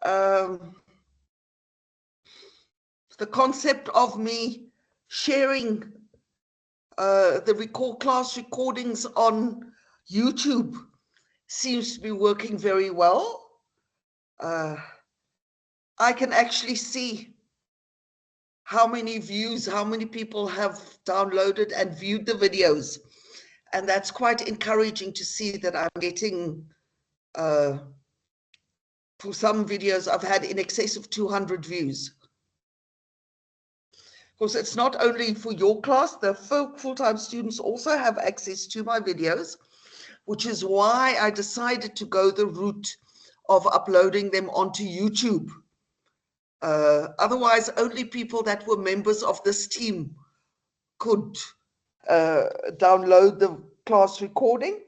the concept of me sharing the class recordings on YouTube seems to be working very well. I can actually see how many views, how many people have downloaded and viewed the videos. And that's quite encouraging to see that I'm getting, for some videos, I've had in excess of 200 views. Of course, it's not only for your class, the full-time students also have access to my videos, which is why I decided to go the route of uploading them onto YouTube. Otherwise, only people that were members of this team could download the class recording,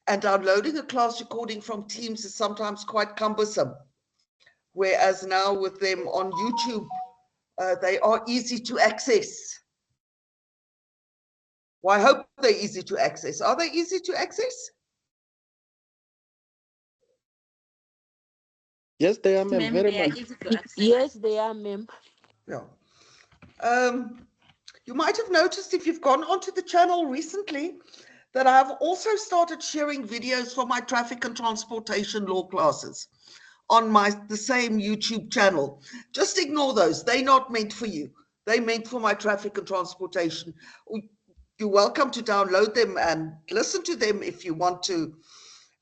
and downloading a class recording from Teams is sometimes quite cumbersome. Whereas now with them on YouTube, they are easy to access. Well, I hope they're easy to access. Are they easy to access? Yes, they are, ma'am. Very much. Yes, they are, ma'am. Yeah. You might have noticed if you've gone onto the channel recently that I've also started sharing videos for my traffic and transportation law classes on the same YouTube channel. Just ignore those. They're not meant for you. They're meant for my traffic and transportation. You're welcome to download them and listen to them if you want to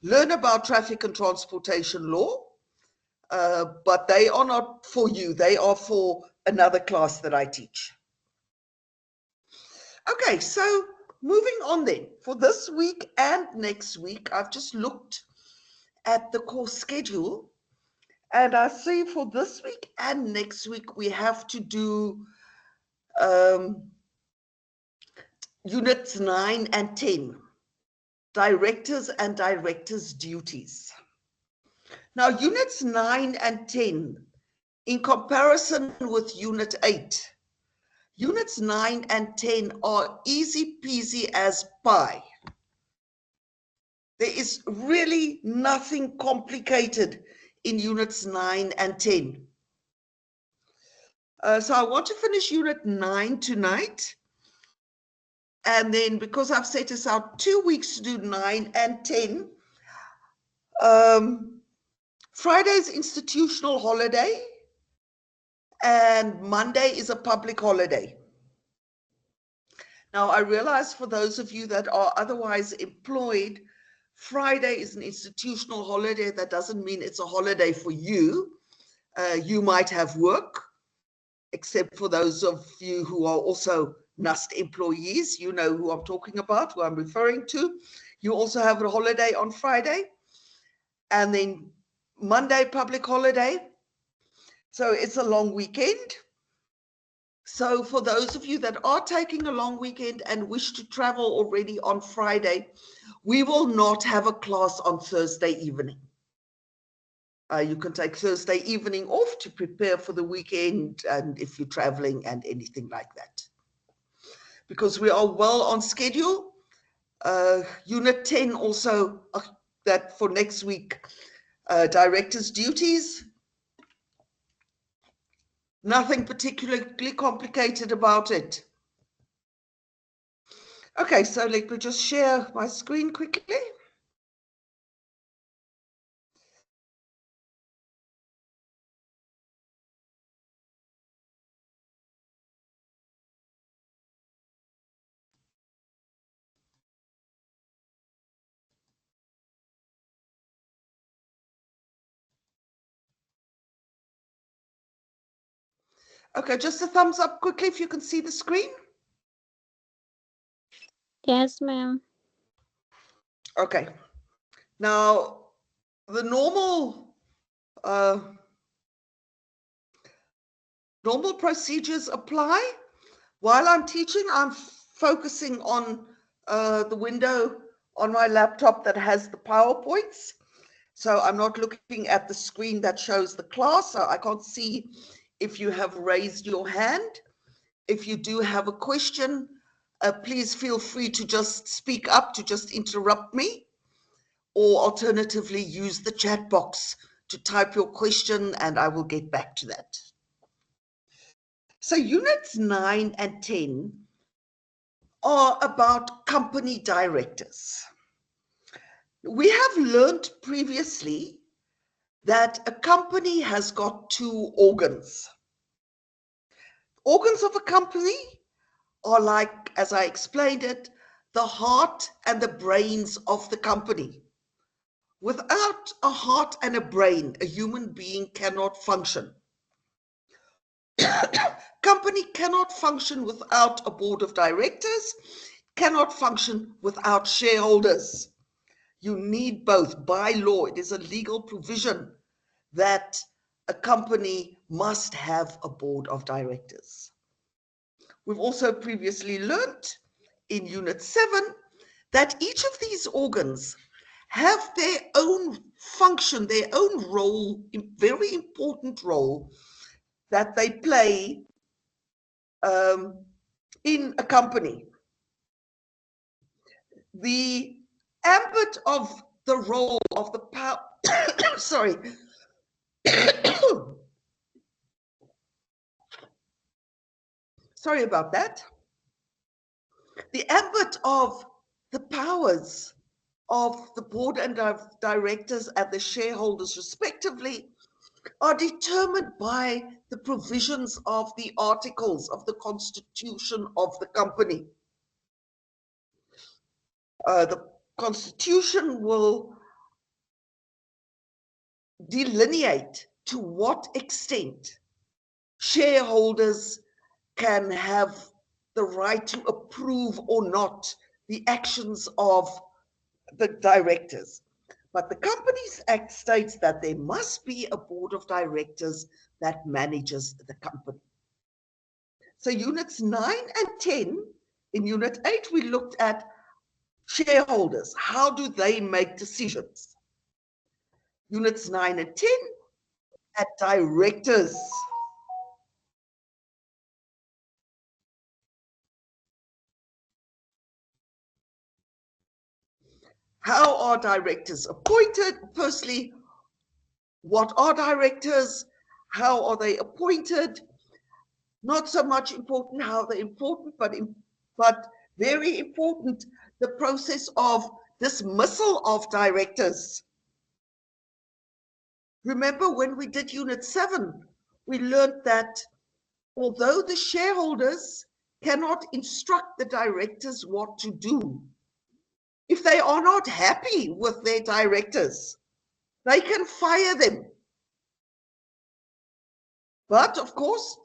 learn about traffic and transportation law. But they are not for you. They are for another class that I teach. Okay, so moving on then. For this week and next week, I've just looked at the course schedule, and I see for this week and next week, we have to do units 9 and 10, directors and directors' duties. Now, units 9 and 10, in comparison with unit 8, units 9 and 10 are easy peasy as pie. There is really nothing complicated in units 9 and 10. So I want to finish unit 9 tonight. And then because I've set us out 2 weeks to do 9 and 10, Friday's institutional holiday and Monday is a public holiday. Now, I realize for those of you that are otherwise employed, Friday is an institutional holiday. That doesn't mean it's a holiday for you. You might have work, except for those of you who are also NUST employees. You know who I'm talking about, who I'm referring to. You also have a holiday on Friday. And then Monday, public holiday. So it's a long weekend. So for those of you that are taking a long weekend and wish to travel already on Friday, we will not have a class on Thursday evening. You can take Thursday evening off to prepare for the weekend, and if you're traveling and anything like that. Because we are well on schedule. Unit 10 also, that for next week, director's duties. Nothing particularly complicated about it. Okay, so let me just share my screen quickly. Okay, just a thumbs up quickly if you can see the screen. Yes, ma'am. Okay. Now, the normal procedures apply. While I'm teaching, I'm focusing on the window on my laptop that has the PowerPoints. So I'm not looking at the screen that shows the class. So I can't see if you have raised your hand. If you do have a question, please feel free to just speak up, to just interrupt me, or alternatively use the chat box to type your question and I will get back to that. So units 9 and 10 are about company directors. We have learned previously that a company has got two organs. Organs of a company are like, as I explained it, the heart and the brains of the company. Without a heart and a brain, a human being cannot function. Company cannot function without a board of directors, cannot function without shareholders. You need both. By law, it is a legal provision that a company must have a board of directors. We've also previously learnt in Unit 7 that each of these organs have their own function, their own role, very important role that they play in a company. The ambit of the role of the power, sorry, sorry about that. The ambit of the powers of the board and of directors and the shareholders respectively are determined by the provisions of the articles of the constitution of the company. The constitution will delineate to what extent shareholders can have the right to approve or not the actions of the directors. But the Companies Act states that there must be a board of directors that manages the company. So units 9 and 10, in unit 8, we looked at shareholders. How do they make decisions? Units 9 and 10 at directors. How are directors appointed? Firstly, what are directors? How are they appointed? Not so much important how they're important, but very important, the process of dismissal of directors. Remember when we did Unit 7, we learned that although the shareholders cannot instruct the directors what to do, if they are not happy with their directors, they can fire them. But of course,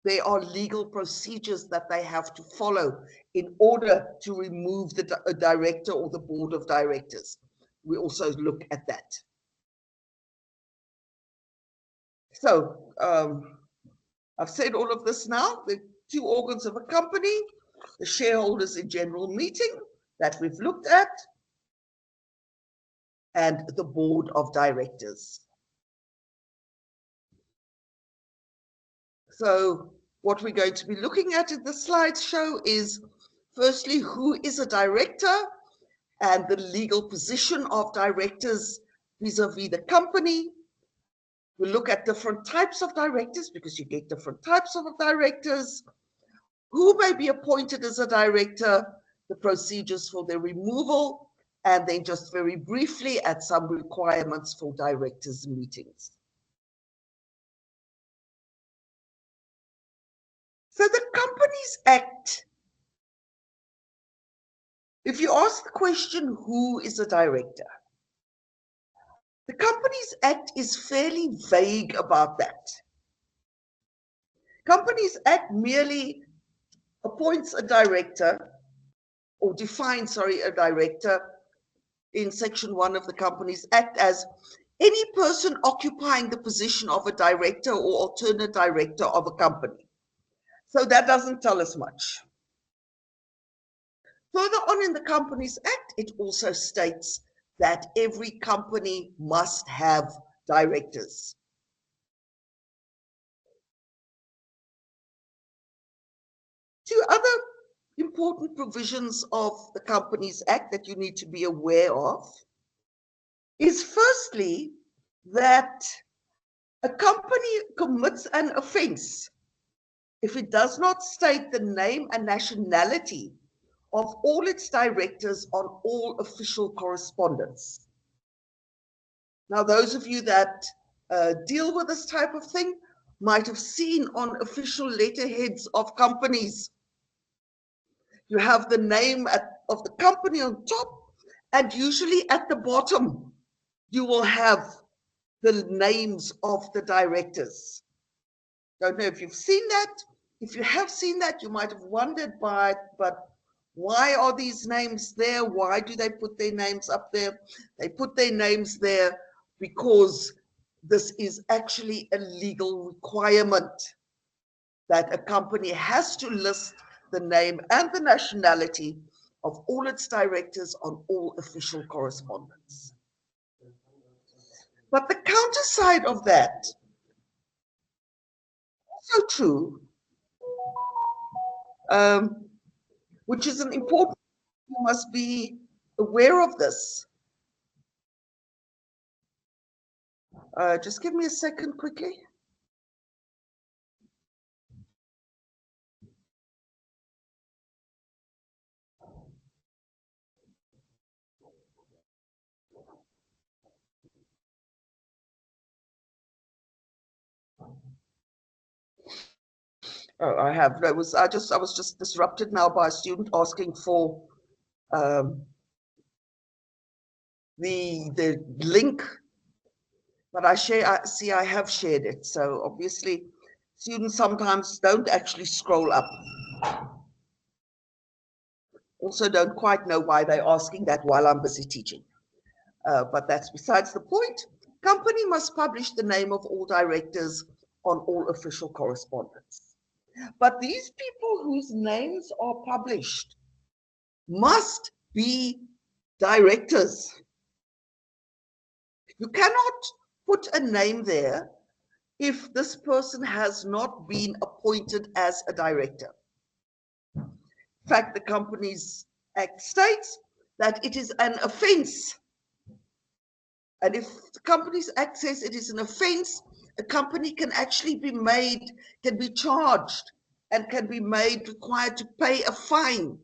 there are legal procedures that they have to follow in order to remove the director or the board of directors. We also look at that. So I've said all of this now. The two organs of a company, the shareholders in general meeting that we've looked at, and the board of directors. So what we're going to be looking at in the slideshow is, firstly, who is a director and the legal position of directors vis-a-vis the company. We'll look at different types of directors because you get different types of directors, who may be appointed as a director, the procedures for their removal, and then just very briefly at some requirements for directors' meetings. So the Companies Act, if you ask the question, who is a director? The Companies Act is fairly vague about that. Companies Act merely appoints a director or defines, a director in Section 1 of the Companies Act as any person occupying the position of a director or alternate director of a company. So that doesn't tell us much. Further on in the Companies Act, it also states that every company must have directors. Two other important provisions of the Companies Act that you need to be aware of is, firstly, that a company commits an offense if it does not state the name and nationality of all its directors on all official correspondence. Now, those of you that deal with this type of thing might have seen on official letterheads of companies, you have the name of the company on top, and usually at the bottom, you will have the names of the directors. Don't know if you've seen that. If you have seen that, you might have wondered but why are these names there? Why do they put their names up there? They put their names there because this is actually a legal requirement that a company has to list the name and the nationality of all its directors on all official correspondence. But the counter side of that, also true, which is an important, you must be aware of this. Just give me a second quickly. Oh, I was just disrupted now by a student asking for the link, but I see I have shared it. So obviously students sometimes don't actually scroll up. Also don't quite know why they're asking that while I'm busy teaching. But that's besides the point. Company must publish the name of all directors on all official correspondence. But these people whose names are published must be directors. You cannot put a name there if this person has not been appointed as a director. In fact, the Companies Act states that it is an offense. And if the Companies Act says it is an offense, a company can actually be charged and can be made required to pay a fine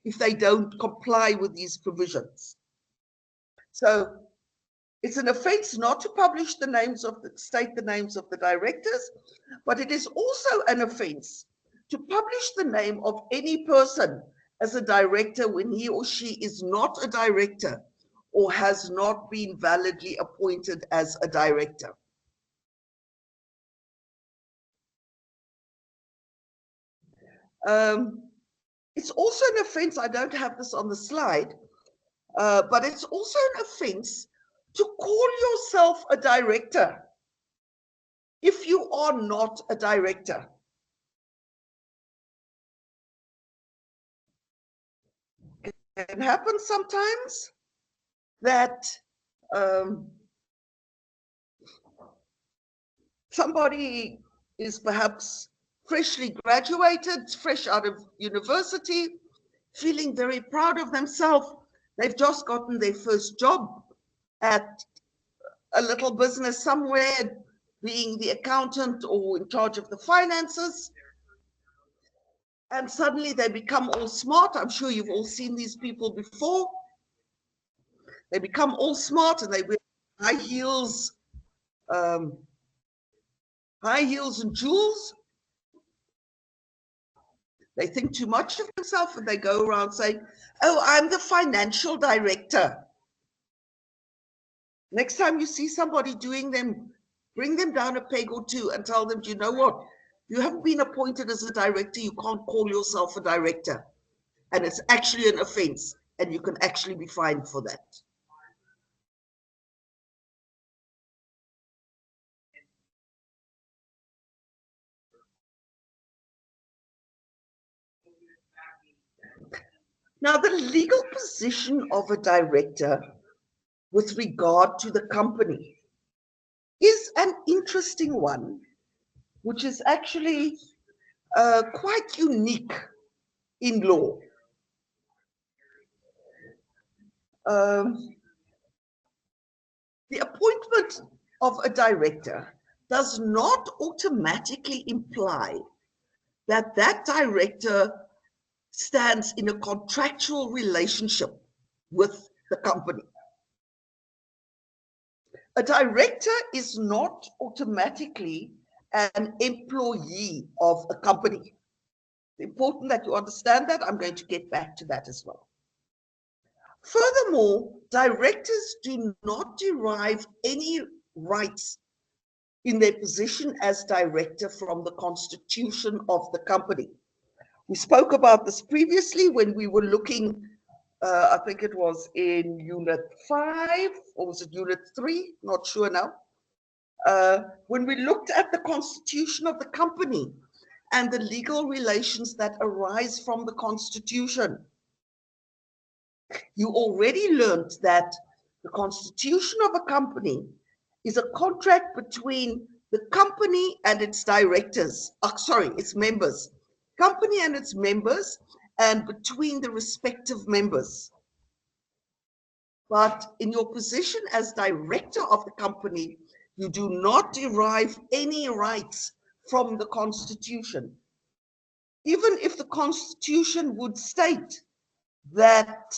if they don't comply with these provisions. So it's an offense not to publish state the names of the directors, but it is also an offense to publish the name of any person as a director when he or she is not a director or has not been validly appointed as a director. It's also an offense, I don't have this on the slide, but it's also an offense to call yourself a director if you are not a director. It can happen sometimes that somebody is perhaps freshly graduated, fresh out of university, feeling very proud of themselves. They've just gotten their first job at a little business somewhere, being the accountant or in charge of the finances. And suddenly they become all smart. I'm sure you've all seen these people before. They become all smart and they wear high heels and jewels. They think too much of themselves and they go around saying, oh, I'm the financial director. Next time you see somebody doing them, bring them down a peg or two and tell them, do you know what? You haven't been appointed as a director. You can't call yourself a director. And it's actually an offense and you can actually be fined for that. Now, the legal position of a director with regard to the company is an interesting one, which is actually quite unique in law. The appointment of a director does not automatically imply that that director stands in a contractual relationship with the company. A director is not automatically an employee of a company. It's important that you understand that. I'm going to get back to that as well. Furthermore, directors do not derive any rights in their position as director from the constitution of the company. We spoke about this previously when we were looking, I think it was in Unit 5, or was it Unit 3? Not sure now. When we looked at the constitution of the company and the legal relations that arise from the constitution, you already learned that the constitution of a company is a contract between the company and its directors, its members, company and its members, and between the respective members. But in your position as director of the company, you do not derive any rights from the constitution. Even if the constitution would state that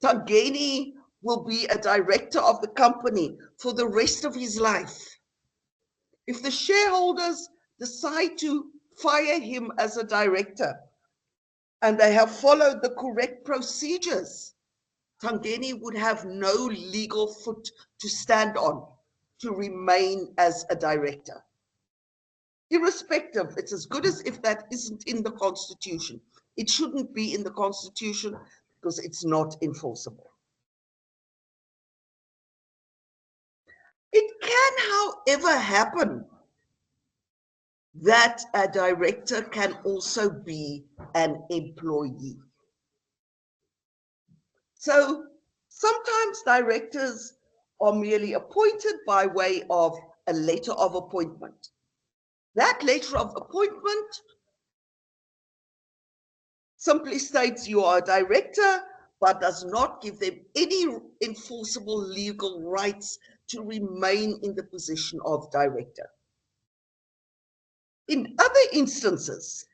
Tangeni will be a director of the company for the rest of his life, if the shareholders decide to fire him as a director and they have followed the correct procedures, Tangeni would have no legal foot to stand on to remain as a director. Irrespective, it's as good as if that isn't in the Constitution. It shouldn't be in the Constitution because it's not enforceable. It can, however, happen that a director can also be an employee. So sometimes directors are merely appointed by way of a letter of appointment. That letter of appointment simply states you are a director, but does not give them any enforceable legal rights to remain in the position of director. In other instances,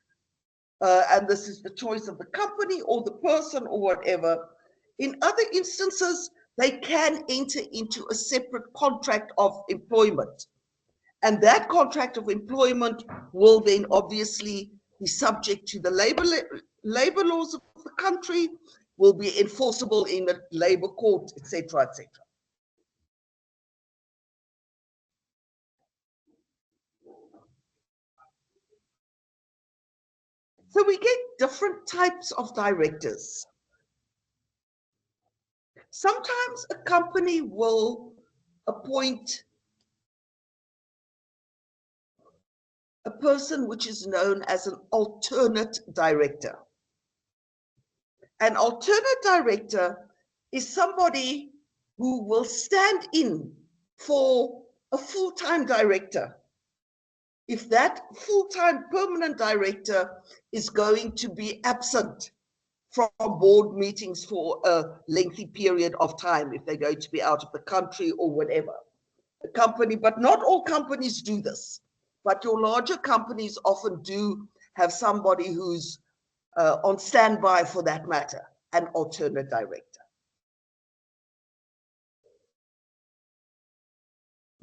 and this is the choice of the company or the person or whatever, in other instances, they can enter into a separate contract of employment. And that contract of employment will then obviously be subject to the labor laws of the country, will be enforceable in the labor court, etc., etc. So we get different types of directors. Sometimes a company will appoint a person which is known as an alternate director. An alternate director is somebody who will stand in for a full-time director if that full-time permanent director is going to be absent from board meetings for a lengthy period of time, if they're going to be out of the country or whatever. A company, but not all companies do this, but your larger companies often do have somebody who's on standby for that matter, an alternate director.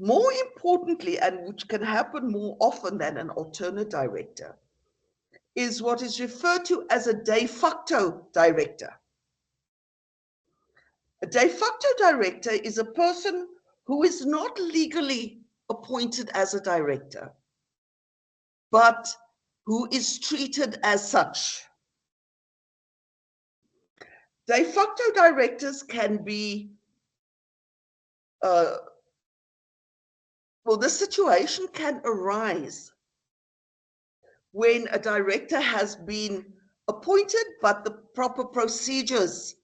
More importantly, and which can happen more often than an alternate director, is what is referred to as a de facto director. A de facto director is a person who is not legally appointed as a director, but who is treated as such. De facto directors can be, this situation can arise when a director has been appointed, but the proper procedures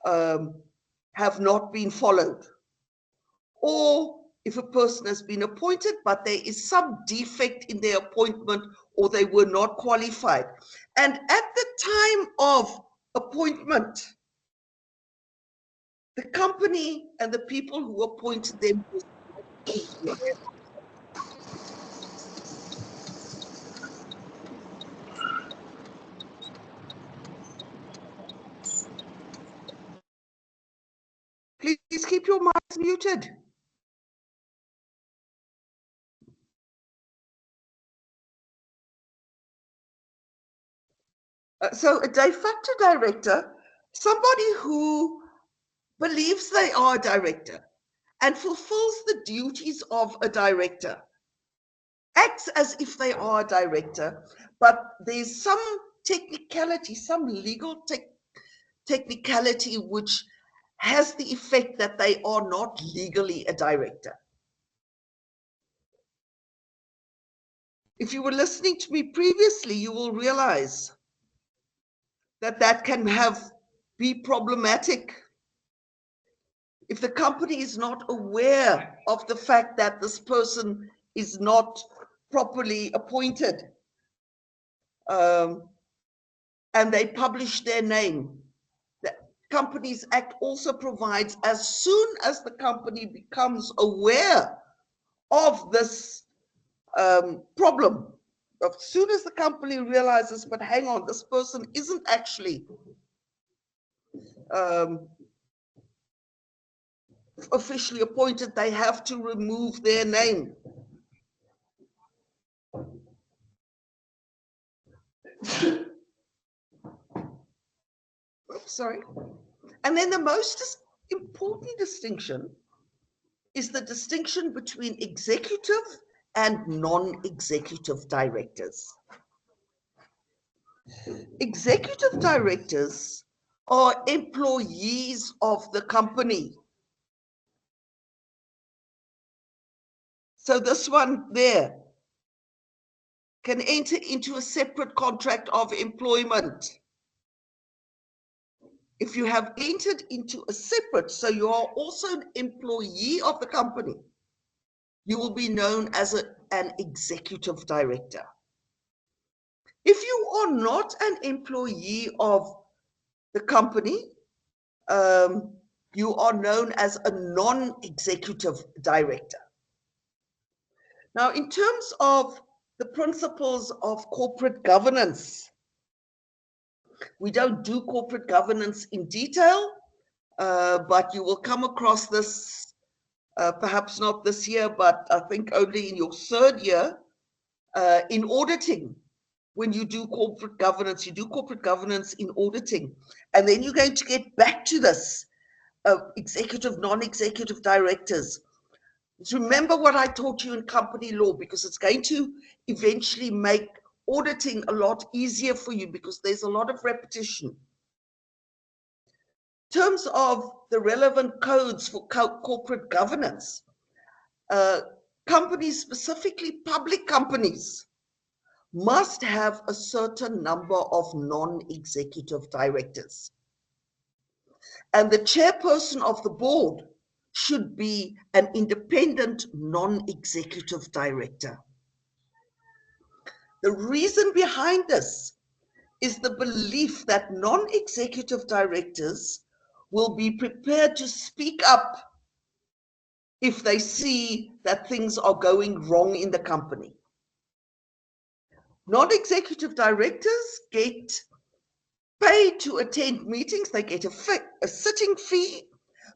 have not been followed. Or if a person has been appointed, but there is some defect in their appointment or they were not qualified. And at the time of appointment, the company and the people who appointed them was Please keep your mics muted. So a de facto director, somebody who believes they are a director and fulfills the duties of a director, acts as if they are a director, but there's some technicality, some legal technicality which has the effect that they are not legally a director. If you were listening to me previously, you will realize that that can be problematic. If the company is not aware of the fact that this person is not properly appointed, and they publish their name, the Companies Act also provides, as soon as the company becomes aware of this problem, as soon as the company realizes, but hang on, this person isn't actually officially appointed, they have to remove their name. Oops, sorry. And then the most important distinction is the distinction between executive and non-executive directors. Executive directors are employees of the company. So this one there can enter into a separate contract of employment. If you have entered into a separate, so you are also an employee of the company, you will be known as an executive director. If you are not an employee of the company, you are known as a non-executive director. Now, in terms of the principles of corporate governance, we don't do corporate governance in detail, but you will come across this, perhaps not this year, but I think only in your third year, in auditing. When you do corporate governance, you do corporate governance in auditing. And then you're going to get back to this, executive, non-executive directors. Remember what I taught you in company law, because it's going to eventually make auditing a lot easier for you, because there's a lot of repetition. In terms of the relevant codes for corporate governance, companies, specifically public companies, must have a certain number of non-executive directors. And the chairperson of the board should be an independent non-executive director. The reason behind this is the belief that non-executive directors will be prepared to speak up if they see that things are going wrong in the company. Non-executive directors get paid to attend meetings, they get a sitting fee,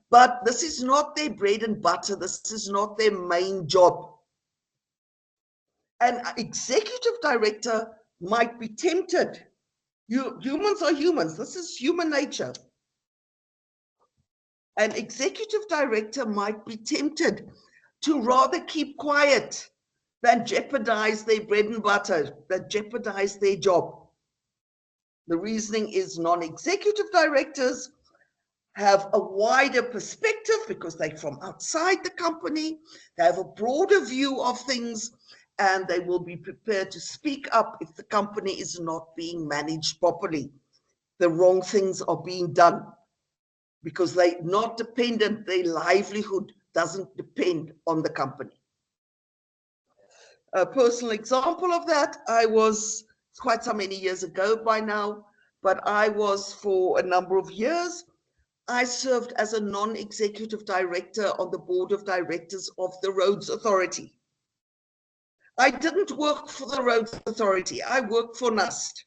but this is not their bread and butter, this is not their main job. An executive director might be tempted. Humans are humans, this is human nature. An executive director might be tempted to rather keep quiet than jeopardize their bread and butter, than jeopardize their job. The reasoning is non-executive directors have a wider perspective because they're from outside the company, they have a broader view of things, and they will be prepared to speak up if the company is not being managed properly. The wrong things are being done because they're not dependent, their livelihood doesn't depend on the company. A personal example of that, I was quite so many years ago by now, but I was for a number of years I served as a non-executive director on the board of directors of the Roads Authority. I didn't work for the Roads Authority. I worked for NUST,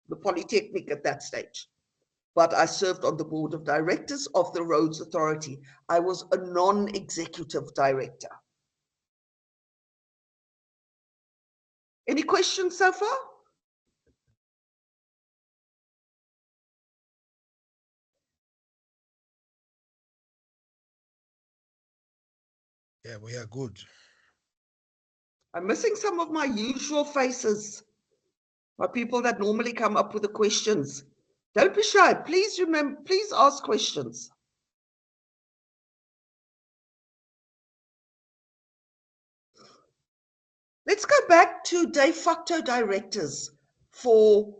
the Polytechnic at that stage. But I served on the board of directors of the Roads Authority. I was a non-executive director. Any questions so far? Yeah, we are good. I'm missing some of my usual faces, my people that normally come up with the questions. Don't be shy. Please remember, please ask questions. Let's go back to de facto directors for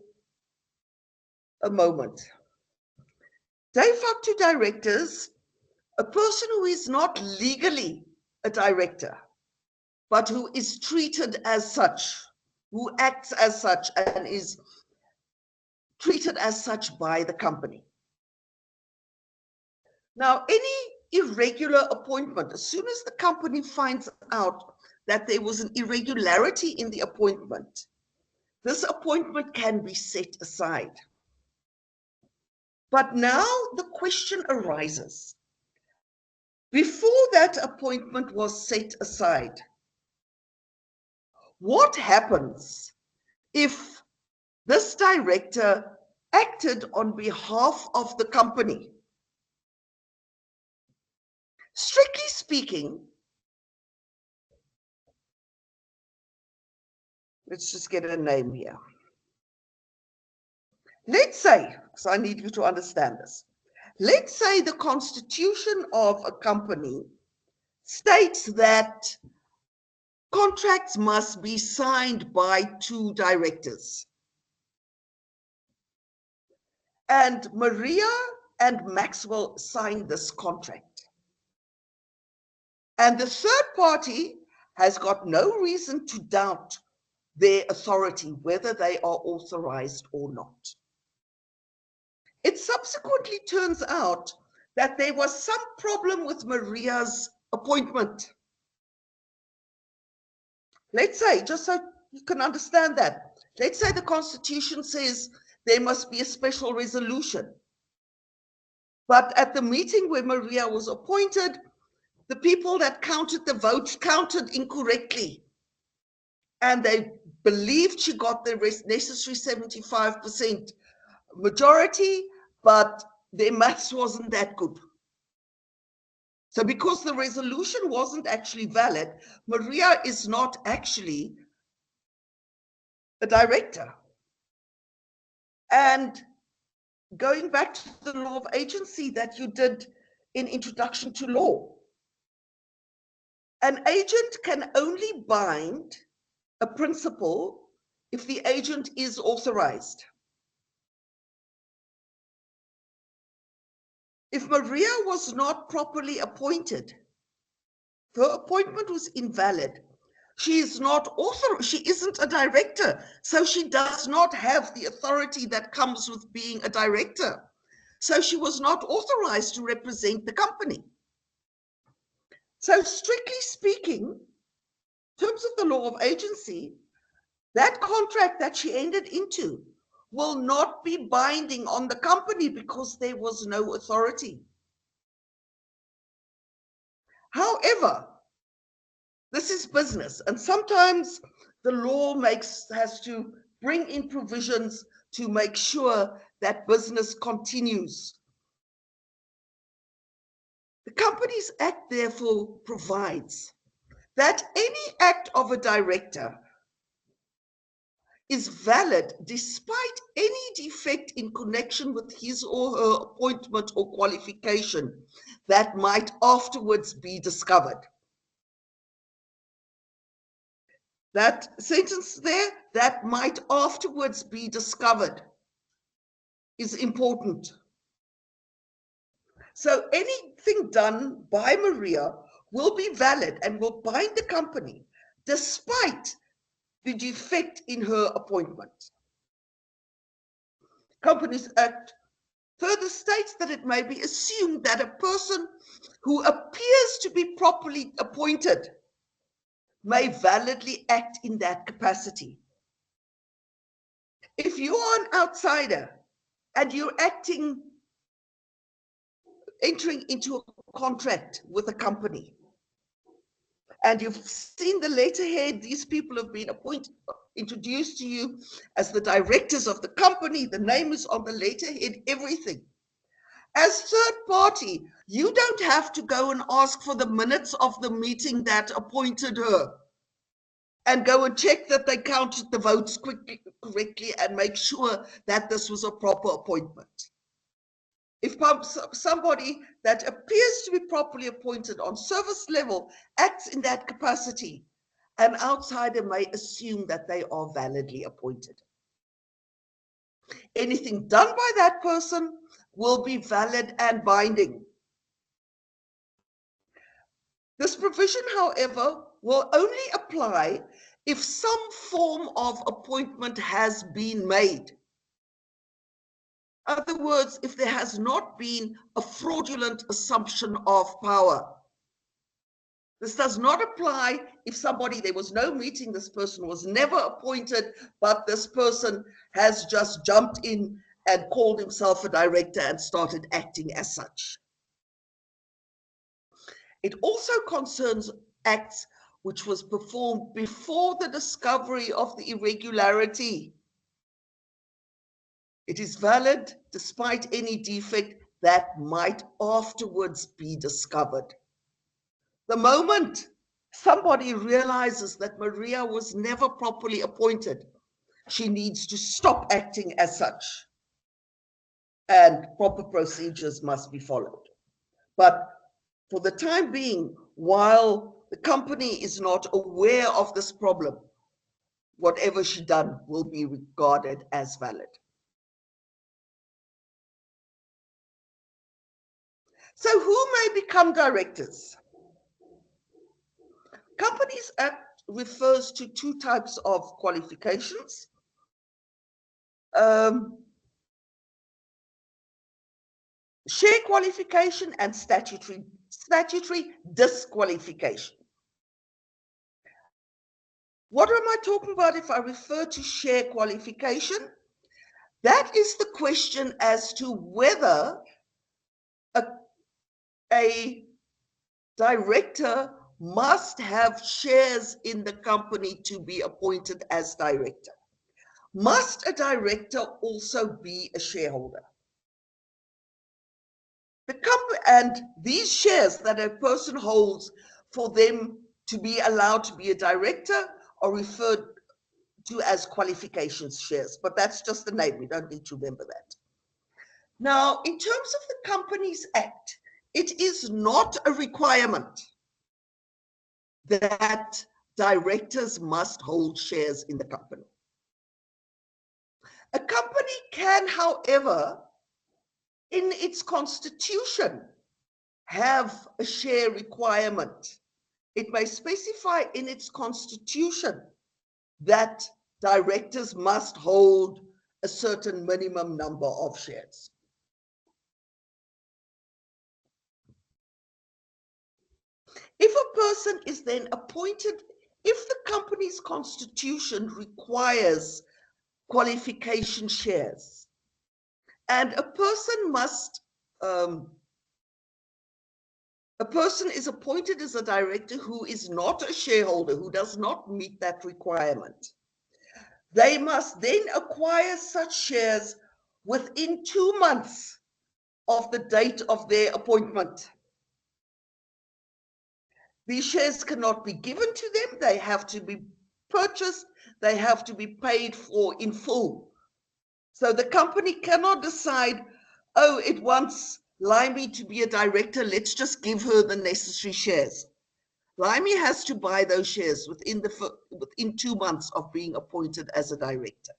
a moment. De facto directors, a person who is not legally a director, but who is treated as such, who acts as such and is treated as such by the company. Now, any irregular appointment, as soon as the company finds out that there was an irregularity in the appointment, this appointment can be set aside. But now the question arises, before that appointment was set aside, what happens if this director acted on behalf of the company? Strictly speaking, let's just get a name here. Let's say, because I need you to understand this, let's say the constitution of a company states that contracts must be signed by 2 directors. And Maria and Maxwell signed this contract. And the third party has got no reason to doubt their authority, whether they are authorized or not. It subsequently turns out that there was some problem with Maria's appointment. Let's say, just so you can understand that, let's say the Constitution says there must be a special resolution. But at the meeting where Maria was appointed, the people that counted the votes counted incorrectly. And they believed she got the necessary 75% majority, but their maths wasn't that good. So because the resolution wasn't actually valid, Maria is not actually a director. And going back to the law of agency that you did in Introduction to Law, an agent can only bind a principal if the agent is authorized. If Maria was not properly appointed, her appointment was invalid. She is not authorized, she isn't a director, so she does not have the authority that comes with being a director. So she was not authorized to represent the company. So strictly speaking, in terms of the law of agency, that contract that she entered into will not be binding on the company because there was no authority. However, this is business, and sometimes the law has to bring in provisions to make sure that business continues. The Companies Act therefore provides that any act of a director is valid despite any defect in connection with his or her appointment or qualification that might afterwards be discovered. That sentence there, that might afterwards be discovered, is important. So anything done by Maria will be valid and will bind the company despite the defect in her appointment. Companies Act further states that it may be assumed that a person who appears to be properly appointed may validly act in that capacity. If you are an outsider and you're entering into a contract with a company, and you've seen the letterhead, these people have been introduced to you as the directors of the company, the name is on the letterhead, everything. As third party, you don't have to go and ask for the minutes of the meeting that appointed her and go and check that they counted the votes correctly and make sure that this was a proper appointment. If somebody that appears to be properly appointed on service level acts in that capacity, an outsider may assume that they are validly appointed. Anything done by that person will be valid and binding. This provision, however, will only apply if some form of appointment has been made. In other words, if there has not been a fraudulent assumption of power. This does not apply if there was no meeting, this person was never appointed, but this person has just jumped in and called himself a director and started acting as such. It also concerns acts which was performed before the discovery of the irregularity. It is valid despite any defect that might afterwards be discovered. The moment somebody realizes that Maria was never properly appointed, she needs to stop acting as such, and proper procedures must be followed. But for the time being, while the company is not aware of this problem, whatever she done will be regarded as valid. So who may become directors? Companies Act refers to two types of qualifications. Share qualification and statutory disqualification. What am I talking about if I refer to share qualification? That is the question as to whether a director must have shares in the company to be appointed as director. Must a director also be a shareholder? And these shares that a person holds for them to be allowed to be a director are referred to as qualifications shares, but that's just the name. You don't need to remember that. Now, in terms of the Companies Act, it is not a requirement that directors must hold shares in the company. A company can, however, in its constitution, have a share requirement. It may specify in its constitution that directors must hold a certain minimum number of shares. If a person is then appointed, if the company's constitution requires qualification shares, and a person is appointed as a director who is not a shareholder, who does not meet that requirement, they must then acquire such shares within 2 months of the date of their appointment. These shares cannot be given to them. They have to be purchased. They have to be paid for in full. So the company cannot decide, oh, it wants Limey to be a director. Let's just give her the necessary shares. Limey has to buy those shares within 2 months of being appointed as a director.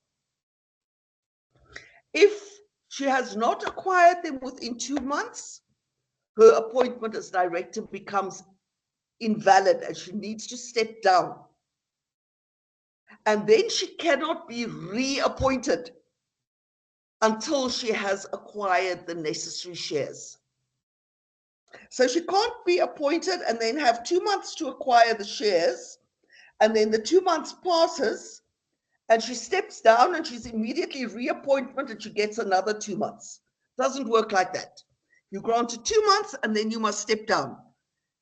If she has not acquired them within 2 months, her appointment as director becomes invalid and she needs to step down. And then she cannot be reappointed. until she has acquired the necessary shares. So she can't be appointed and then have 2 months to acquire the shares, and then the 2 months passes and she steps down and she's immediately reappointment and she gets another 2 months. Doesn't work like that. You're granted 2 months and then you must step down,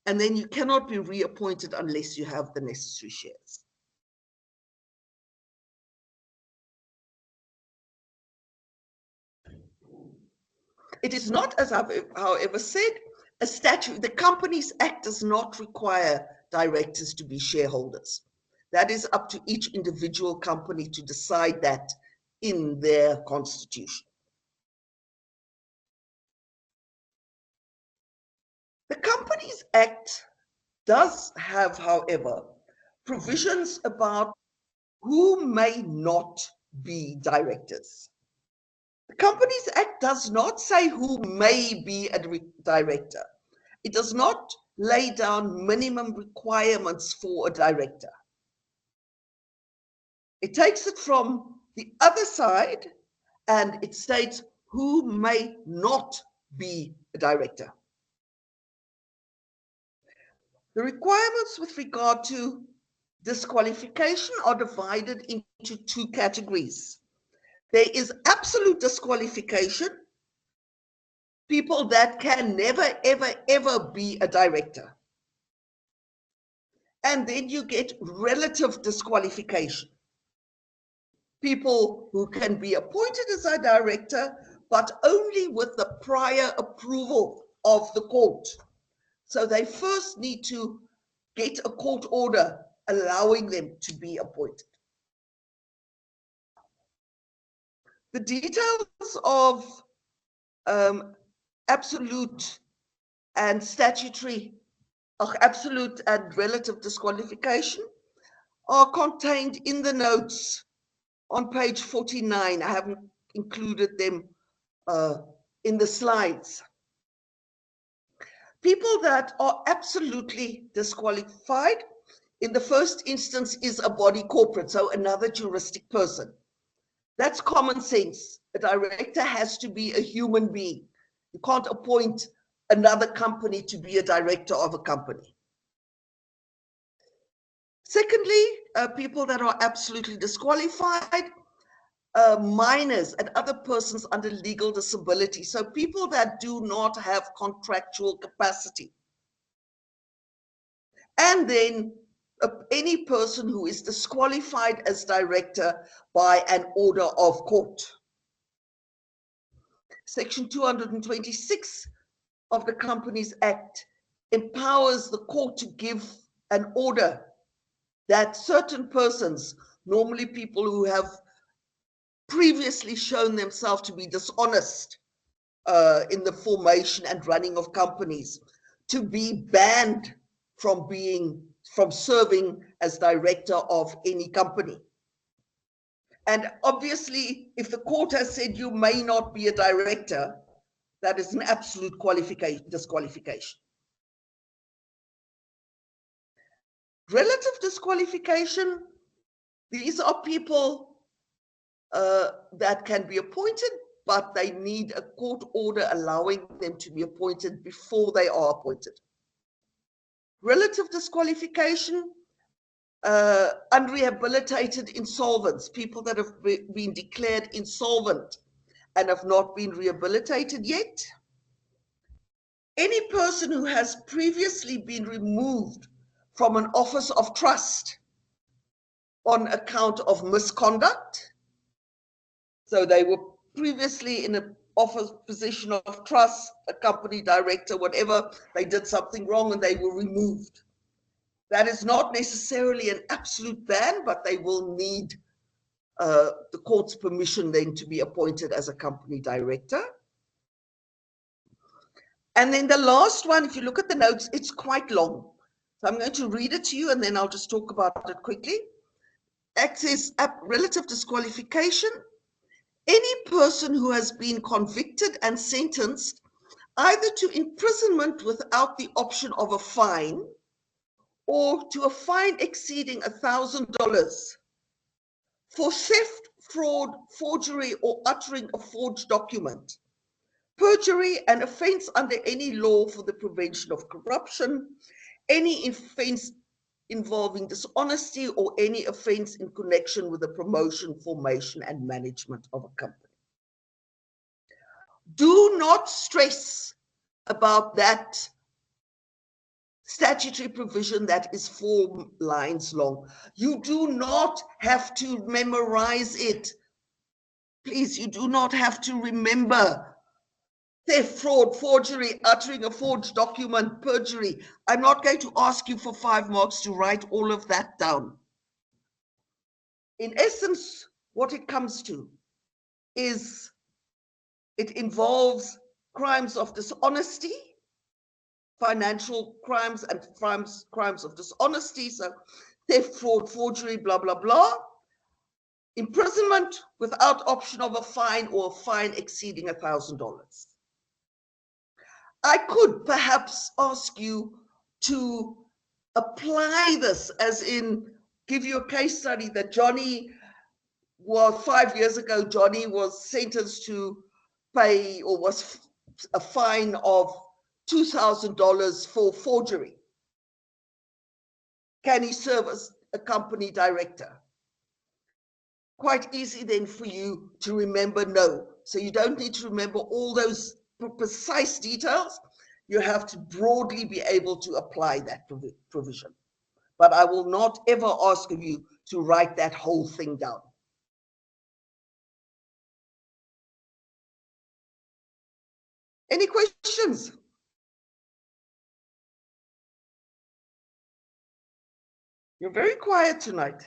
and then you cannot be reappointed unless you have the necessary shares. It is not, as I've however said, a statute. The Companies Act does not require directors to be shareholders. That is up to each individual company to decide that in their constitution. The Companies Act does have, however, provisions about who may not be directors. The Companies Act does not say who may be a director. It does not lay down minimum requirements for a director. It takes it from the other side and it states who may not be a director. The requirements with regard to disqualification are divided into 2 categories. There is absolute disqualification, people that can never, ever, ever be a director. And then you get relative disqualification, people who can be appointed as a director, but only with the prior approval of the court. So they first need to get a court order allowing them to be appointed. The details of absolute and statutory, absolute and relative disqualification are contained in the notes on page 49. I haven't included them in the slides. People that are absolutely disqualified in the first instance is a body corporate, so another juristic person. That's common sense. A director has to be a human being. You can't appoint another company to be a director of a company. Secondly, people that are absolutely disqualified, minors and other persons under legal disability. So people that do not have contractual capacity. And then any person who is disqualified as director by an order of court. Section 226 of the Companies Act empowers the court to give an order that certain persons, normally people who have previously shown themselves to be dishonest in the formation and running of companies, to be banned from serving as director of any company. And obviously, if the court has said you may not be a director, that is an absolute disqualification. Relative disqualification, these are people that can be appointed, but they need a court order allowing them to be appointed before they are appointed. Relative disqualification, unrehabilitated insolvents, people that have been declared insolvent and have not been rehabilitated yet. Any person who has previously been removed from an office of trust on account of misconduct. So they were previously in an office position of trust, a company director, whatever, they did something wrong and they were removed. That is not necessarily an absolute ban, but they will need the court's permission then to be appointed as a company director. And then the last one, if you look at the notes, it's quite long. So I'm going to read it to you and then I'll just talk about it quickly. Access relative disqualification. Any person who has been convicted and sentenced either to imprisonment without the option of a fine or to a fine exceeding $1,000 for theft fraud, forgery, or uttering a forged document. Perjury, an offense under any law for the prevention of corruption, any offense involving dishonesty, or any offense in connection with the promotion, formation, and management of a company. Do not stress about that statutory provision that is 4 lines long. You do not have to memorize it. Please, you do not have to remember theft, fraud, forgery, uttering a forged document, perjury. I'm not going to ask you for 5 marks to write all of that down. In essence, what it comes to is it involves crimes of dishonesty, financial crimes and crimes of dishonesty, so theft, fraud, forgery, blah, blah, blah. Imprisonment without option of a fine or a fine exceeding $1,000. I could perhaps ask you to apply this, as in give you a case study that Johnny was 5 years ago. Johnny was sentenced to pay, or was a fine of $2,000 for forgery. Can he serve as a company director? Quite easy then for you to remember no. So you don't need to remember all those precise details. You have to broadly be able to apply that provision. But I will not ever ask of you to write that whole thing down. Any questions? You're very quiet tonight.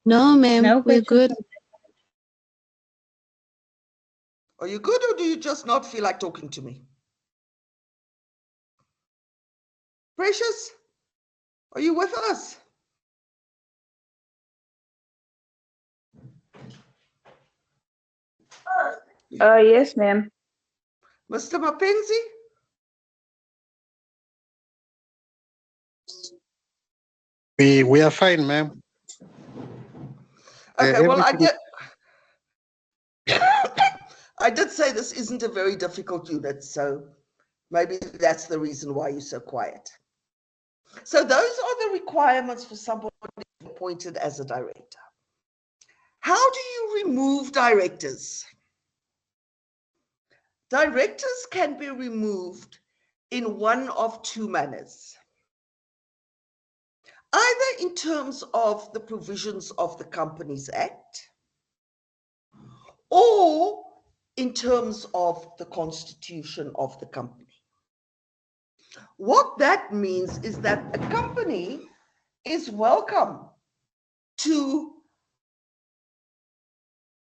No, ma'am, No we're good. questions. Are you good, or do you just not feel like talking to me? Precious, are you with us? Yes, ma'am. Mr. Mapenzi? We are fine, ma'am. Okay, well, everything- I did say this isn't a very difficult unit, so maybe that's the reason why you're so quiet. So those are the requirements for somebody appointed as a director. How do you remove directors? Directors can be removed in one of 2 manners. Either in terms of the provisions of the Companies Act, or in terms of the constitution of the company. What that means is that a company is welcome to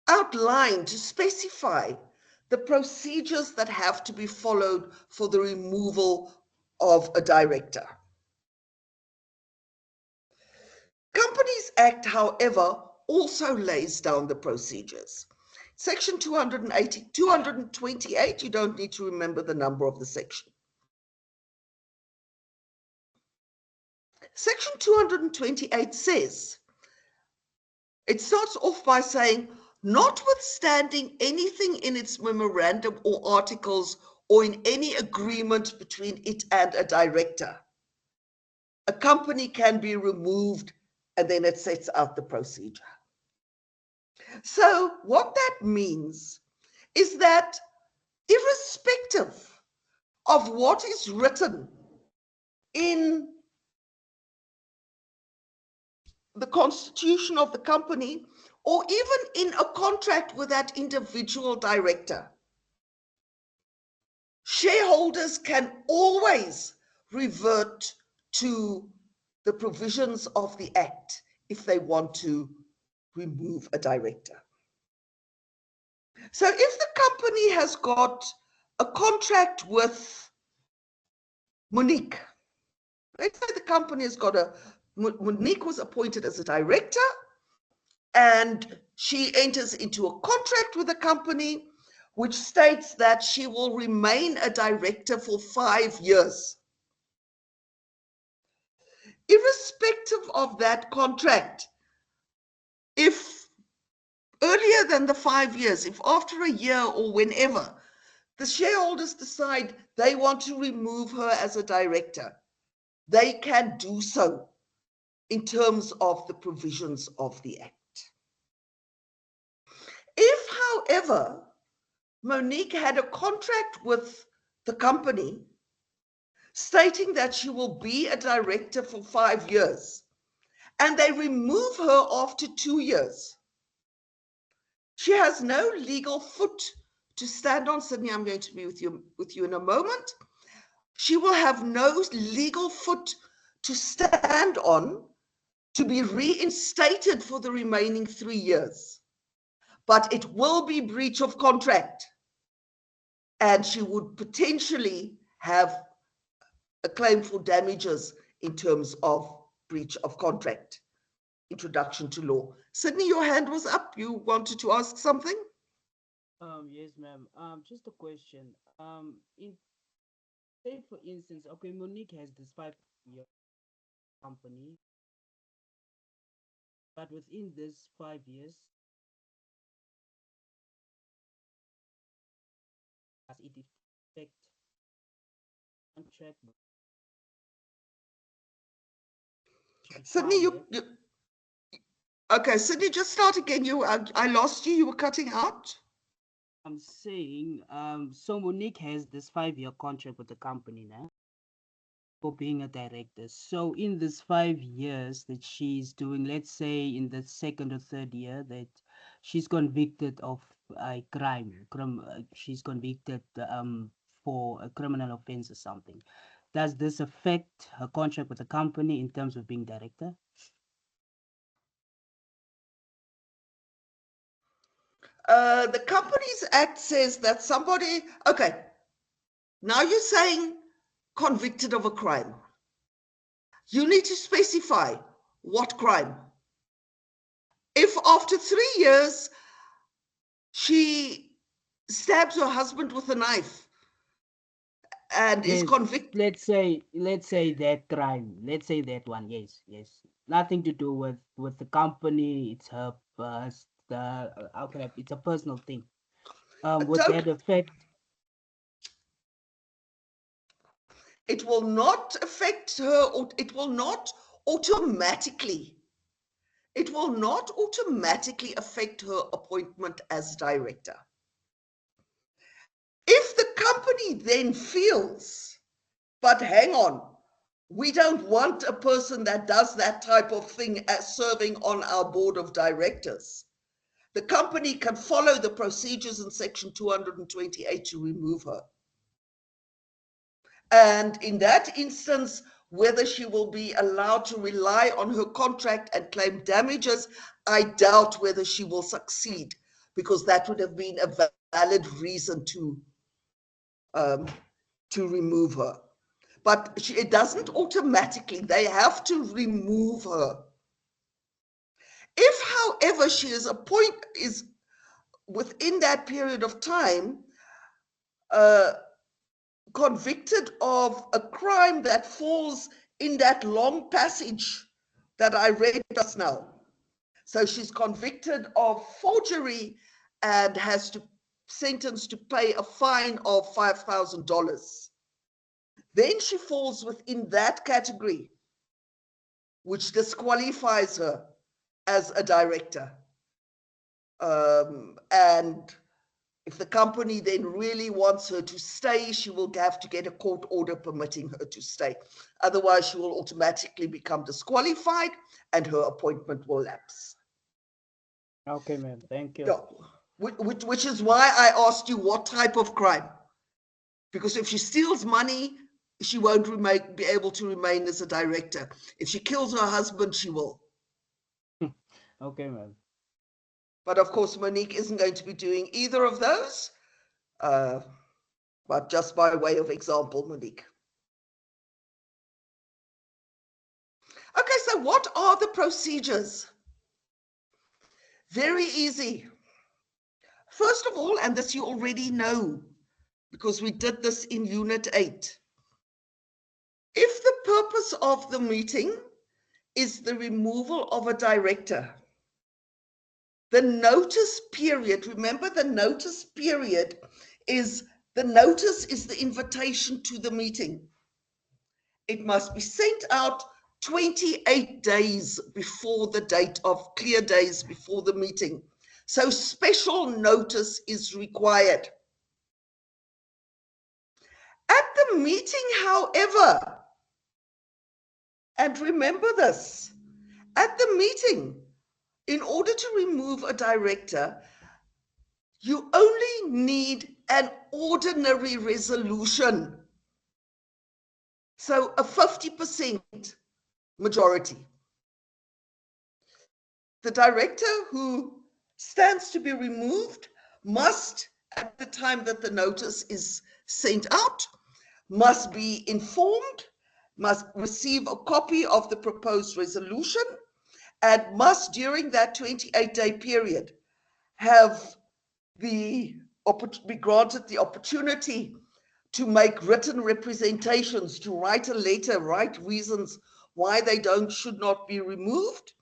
outline, to specify the procedures that have to be followed for the removal of a director. Companies Act, however, also lays down the procedures. Section 228, you don't need to remember the number of the section. Section 228 says, it starts off by saying, notwithstanding anything in its memorandum or articles or in any agreement between it and a director, a company can be removed, and then it sets out the procedure. So what that means is that irrespective of what is written in the constitution of the company, or even in a contract with that individual director, shareholders can always revert to the provisions of the Act if they want to remove a director. So if the company has got a contract with Monique, let's say the company has got Monique was appointed as a director, and she enters into a contract with the company which states that she will remain a director for 5 years. Irrespective of that contract, if earlier than the 5 years, if after a year or whenever the shareholders decide they want to remove her as a director, they can do so in terms of the provisions of the Act. If, however, Monique had a contract with the company stating that she will be a director for 5 years, and they remove her after 2 years, she has no legal foot to stand on. Sydney, I'm going to be with you in a moment. She will have no legal foot to stand on to be reinstated for the remaining 3 years. But it will be breach of contract, and she would potentially have a claim for damages in terms of breach of contract. Introduction to law. Sydney, your hand was up. You wanted to ask something? Yes, ma'am. Just a question. In say for instance, okay, Monique has this 5 year company, but within this 5 years, does it affect contract? Sydney, okay, Sydney, just start again. I lost you. You were cutting out. I'm saying, so Monique has this 5 year contract with the company now for being a director. So in this 5 years that she's doing, let's say in the second or third year that she's convicted of a crime, she's convicted for a criminal offense or something. Does this affect her contract with the company in terms of being director? The Companies Act says that somebody, okay, now you're saying convicted of a crime. You need to specify what crime. If after 3 years she stabs her husband with a knife and is convicted. Let's say that crime. Let's say that one. Yes. Nothing to do with the company. It's her it's a personal thing. Would that affect? It will not affect her, or it will not automatically affect her appointment as director. If the company then feels, but hang on, we don't want a person that does that type of thing as serving on our board of directors, the company can follow the procedures in section 228 to remove her. And in that instance, whether she will be allowed to rely on her contract and claim damages, I doubt whether she will succeed, because that would have been a valid reason to remove her. But it doesn't automatically. They have to remove her. If, however, she is within that period of time convicted of a crime that falls in that long passage that I read just now. So she's convicted of forgery and has to sentenced to pay a fine of $5,000. Then she falls within that category, which disqualifies her as a director. And if the company then really wants her to stay, she will have to get a court order permitting her to stay. Otherwise, she will automatically become disqualified and her appointment will lapse. Okay, ma'am. Thank you. Yeah. Which is why I asked you what type of crime. Because if she steals money, she won't be able to remain as a director. If she kills her husband, she will. Okay, ma'am. But of course, Monique isn't going to be doing either of those. But just by way of example, Monique. Okay, so what are the procedures? Very easy. First of all, and this you already know, because we did this in Unit 8. If the purpose of the meeting is the removal of a director, The notice period, remember the notice period is, the notice is the invitation to the meeting. It must be sent out 28 days before the date of clear days before the meeting. So special notice is required. At the meeting, however, and remember this, at the meeting, in order to remove a director, you only need an ordinary resolution. So a 50% majority. The director who stands to be removed must, at the time that the notice is sent out, must be informed, must receive a copy of the proposed resolution, and must, during that 28-day period, have be granted the opportunity to make written representations, to write a letter, write reasons why they should not be removed,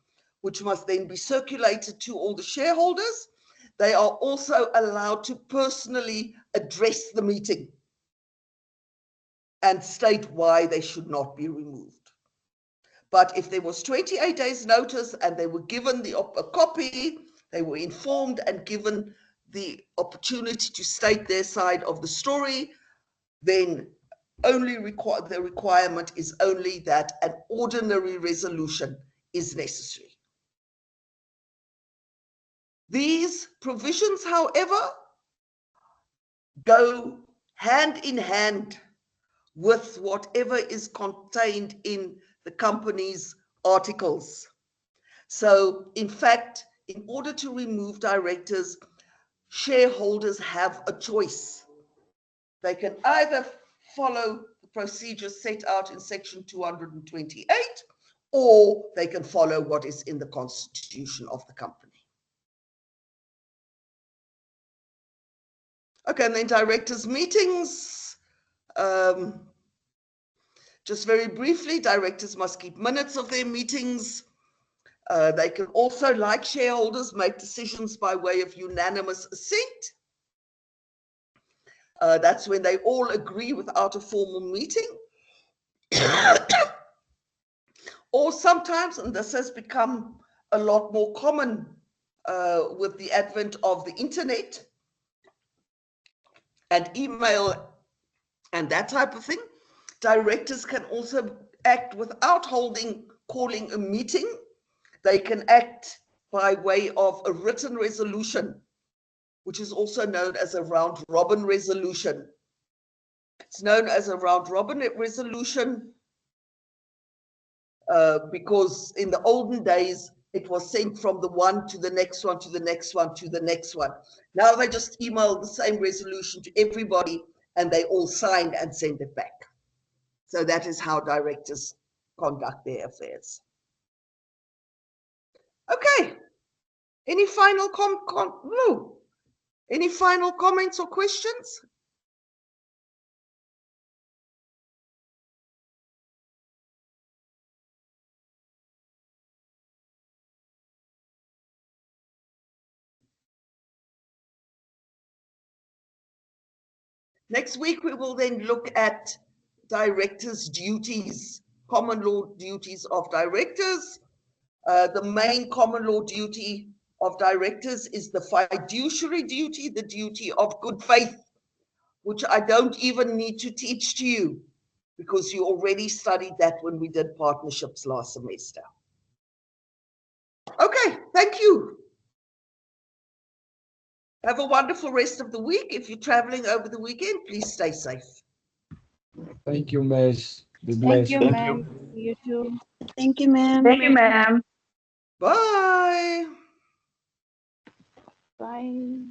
which must then be circulated to all the shareholders. They are also allowed to personally address the meeting and state why they should not be removed. But if there was 28 days notice and they were given a copy, they were informed and given the opportunity to state their side of the story, then the requirement is only that an ordinary resolution is necessary. These provisions, however, go hand in hand with whatever is contained in the company's articles. So, in fact, in order to remove directors, shareholders have a choice. They can either follow the procedures set out in section 228, or they can follow what is in the constitution of the company. Okay, and then directors' meetings. Just very briefly, directors must keep minutes of their meetings. They can also, like shareholders, make decisions by way of unanimous assent. That's when they all agree without a formal meeting. Or sometimes, and this has become a lot more common with the advent of the internet and email and that type of thing, directors can also act without calling a meeting. They can act by way of a written resolution, which is also known as a round robin resolution. It's known as a round robin resolution because in the olden days, it was sent from the one to the next one, to the next one, to the next one. Now they just email the same resolution to everybody and they all sign and send it back. So that is how directors conduct their affairs. Okay. Any final any final comments or questions? Next week, we will then look at directors' duties, common law duties of directors. The main common law duty of directors is the fiduciary duty, the duty of good faith, which I don't even need to teach to you because you already studied that when we did partnerships last semester. Okay, thank you. Have a wonderful rest of the week. If you're traveling over the weekend, please stay safe. Thank you, Miss. Be Thank blessed. you, ma'am. You too. Thank you, ma'am. Thank you, ma'am. Bye. Bye.